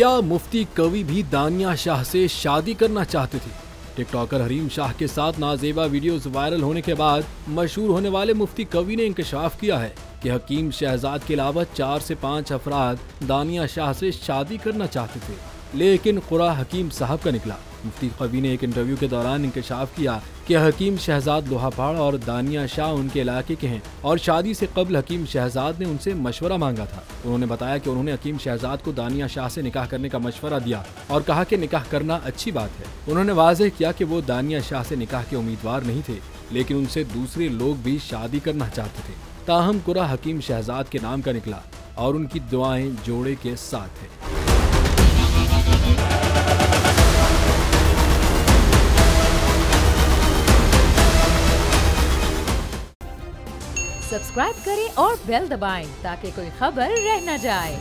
क्या मुफ्ती कवि भी दानिया शाह से शादी करना चाहते थे? टिकटॉकर हरीम शाह के साथ नाजेबा वीडियोस वायरल होने के बाद मशहूर होने वाले मुफ्ती कवि ने इंकशाफ किया है कि हकीम शहजाद के अलावा 4 से 5 अफराद दानिया शाह से शादी करना चाहते थे, लेकिन कुरा हकीम साहब का निकला। मुफ्ती कवि ने एक इंटरव्यू के दौरान इंकशाफ किया कि हकीम शहजाद लोहापाड़ और दानिया शाह उनके इलाके के हैं और शादी से कबल हकीम शहजाद ने उनसे मशवरा मांगा था। उन्होंने बताया कि उन्होंने हकीम शहजाद को दानिया शाह से निकाह करने का मशवरा दिया और कहा कि निकाह करना अच्छी बात है। उन्होंने वाज़ेह किया कि वो दानिया शाह से निकाह के उम्मीदवार नहीं थे, लेकिन उनसे दूसरे लोग भी शादी करना चाहते थे। ताहम कुरा हकीम शहजाद के नाम का निकला और उनकी दुआएं जोड़े के साथ है। सब्सक्राइब करें और बेल दबाएं ताकि कोई खबर रह न जाए।